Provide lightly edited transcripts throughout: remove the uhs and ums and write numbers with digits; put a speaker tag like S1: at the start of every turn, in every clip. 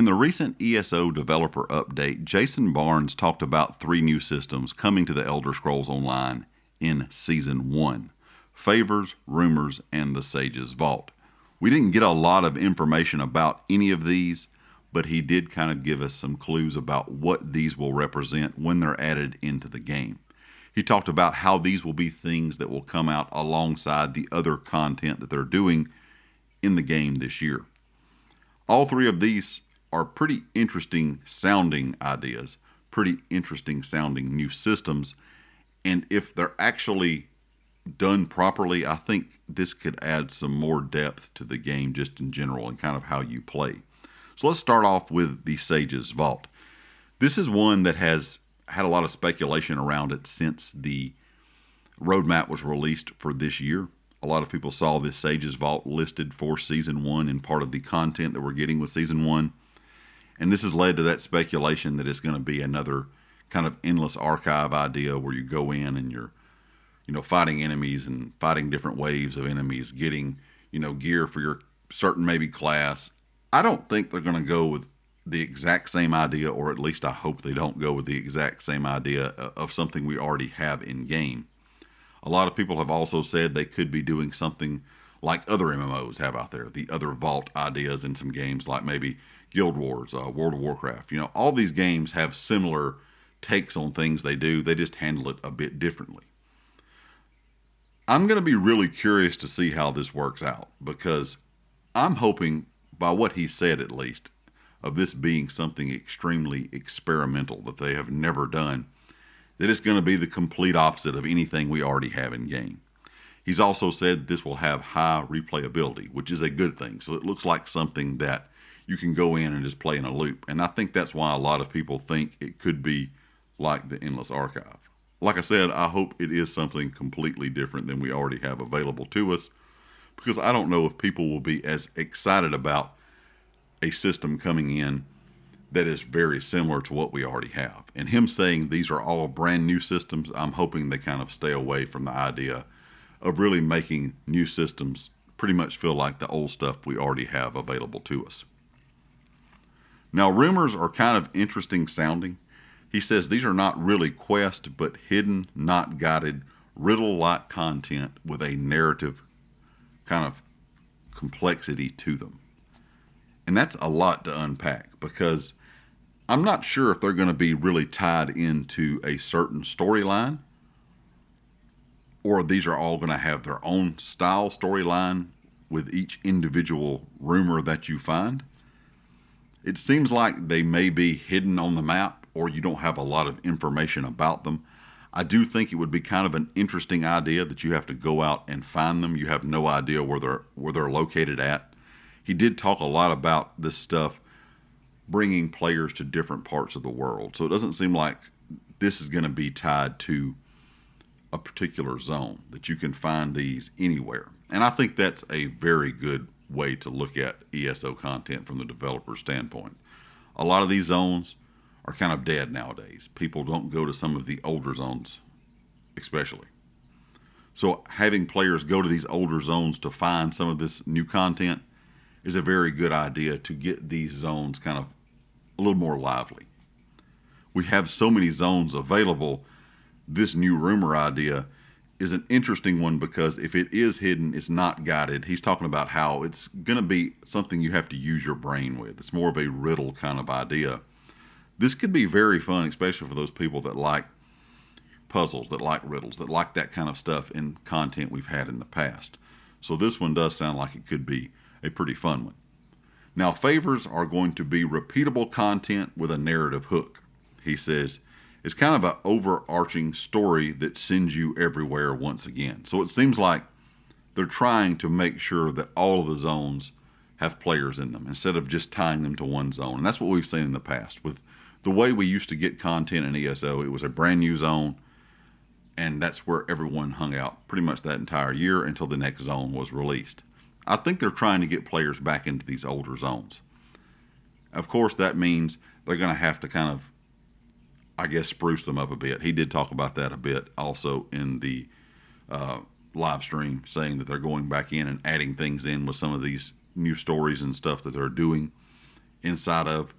S1: In the recent ESO developer update, Jason Barnes talked about 3 new systems coming to the Elder Scrolls Online in Season 1: Favors, Rumors, and the Sage's Vault. We didn't get a lot of information about any of these, but he did kind of give us some clues about what these will represent when they're added into the game. He talked about how these will be things that will come out alongside the other content that they're doing in the game this year. All 3 of these are pretty interesting sounding ideas, pretty interesting sounding new systems, and if they're actually done properly, I think this could add some more depth to the game just in general and kind of how you play. So let's start off with the Sage's Vault. This is one that has had a lot of speculation around it since the roadmap was released for this year. A lot of people saw this Sage's Vault listed for Season 1 and part of the content that we're getting with Season 1. And this has led to that speculation that it's going to be another kind of endless archive idea where you go in and you're, fighting enemies and fighting different waves of enemies, getting, gear for your certain maybe class. I don't think they're going to go with the exact same idea, or at least I hope they don't go with the exact same idea of something we already have in game. A lot of people have also said they could be doing something like other MMOs have out there, the other vault ideas in some games like maybe Guild Wars, World of Warcraft. All these games have similar takes on things they do. They just handle it a bit differently. I'm going to be really curious to see how this works out, because I'm hoping, by what he said at least, of this being something extremely experimental that they have never done, that it's going to be the complete opposite of anything we already have in game. He's also said this will have high replayability, which is a good thing. So it looks like something that you can go in and just play in a loop. And I think that's why a lot of people think it could be like the Endless Archive. Like I said, I hope it is something completely different than we already have available to us, because I don't know if people will be as excited about a system coming in that is very similar to what we already have. And him saying these are all brand new systems, I'm hoping they kind of stay away from the idea of really making new systems pretty much feel like the old stuff we already have available to us. Now, rumors are kind of interesting sounding. He says these are not really quest, but hidden, not guided, riddle-like content with a narrative kind of complexity to them. And that's a lot to unpack, because I'm not sure if they're going to be really tied into a certain storyline, or these are all going to have their own style storyline with each individual rumor that you find. It seems like they may be hidden on the map, or you don't have a lot of information about them. I do think it would be kind of an interesting idea that you have to go out and find them. You have no idea where they're located at. He did talk a lot about this stuff bringing players to different parts of the world. So it doesn't seem like this is going to be tied to a particular zone, that you can find these anywhere. And I think that's a very good way to look at ESO content from the developer standpoint. A lot of these zones are kind of dead nowadays. People don't go to some of the older zones, especially. So having players go to these older zones to find some of this new content is a very good idea to get these zones kind of a little more lively. We have so many zones available. This new rumor idea is an interesting one, because if it is hidden, it's not guided. He's talking about how it's going to be something you have to use your brain with. It's more of a riddle kind of idea. This could be very fun, especially for those people that like puzzles, that like riddles, that like that kind of stuff in content we've had in the past. So this one does sound like it could be a pretty fun one. Now, favors are going to be repeatable content with a narrative hook. He says it's kind of an overarching story that sends you everywhere once again. So it seems like they're trying to make sure that all of the zones have players in them, instead of just tying them to one zone. And that's what we've seen in the past. With the way we used to get content in ESO, it was a brand new zone, and that's where everyone hung out pretty much that entire year until the next zone was released. I think they're trying to get players back into these older zones. Of course, that means they're going to have to kind of, I guess, spruce them up a bit. He did talk about that a bit also in the live stream, saying that they're going back in and adding things in with some of these new stories and stuff that they're doing inside of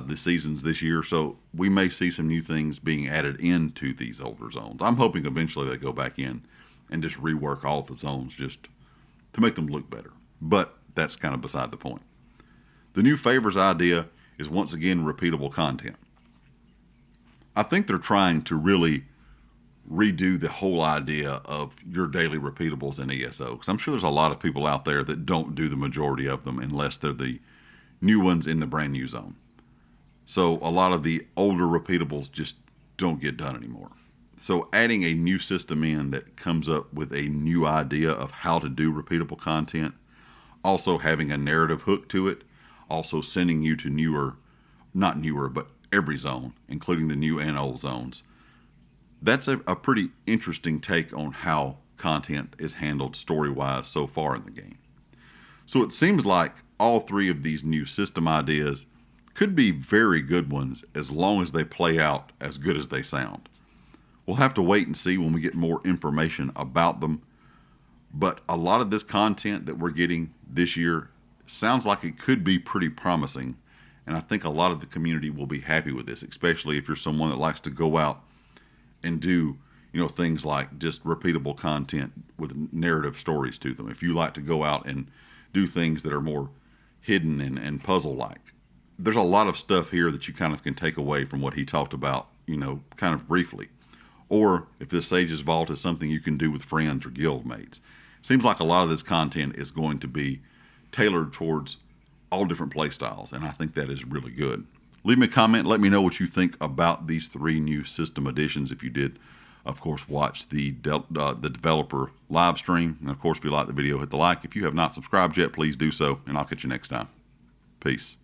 S1: the seasons this year. So we may see some new things being added into these older zones. I'm hoping eventually they go back in and just rework all of the zones just to make them look better. But that's kind of beside the point. The new favors idea is once again repeatable content. I think they're trying to really redo the whole idea of your daily repeatables in ESO, because I'm sure there's a lot of people out there that don't do the majority of them unless they're the new ones in the brand new zone. So a lot of the older repeatables just don't get done anymore. So adding a new system in that comes up with a new idea of how to do repeatable content, also having a narrative hook to it, also sending you to not newer, but every zone, including the new and old zones. That's a pretty interesting take on how content is handled story-wise so far in the game. So it seems like all three of these new system ideas could be very good ones as long as they play out as good as they sound. We'll have to wait and see when we get more information about them. But a lot of this content that we're getting this year sounds like it could be pretty promising. And I think a lot of the community will be happy with this, especially if you're someone that likes to go out and do, things like just repeatable content with narrative stories to them. If you like to go out and do things that are more hidden and puzzle-like, there's a lot of stuff here that you kind of can take away from what he talked about, kind of briefly. Or if this Sage's Vault is something you can do with friends or guild mates. Seems like a lot of this content is going to be tailored towards all different play styles, and I think that is really good. Leave me a comment. Let me know what you think about these three new system additions. If you did, of course, watch the developer live stream. And, of course, if you like the video, hit the like. If you have not subscribed yet, please do so, and I'll catch you next time. Peace.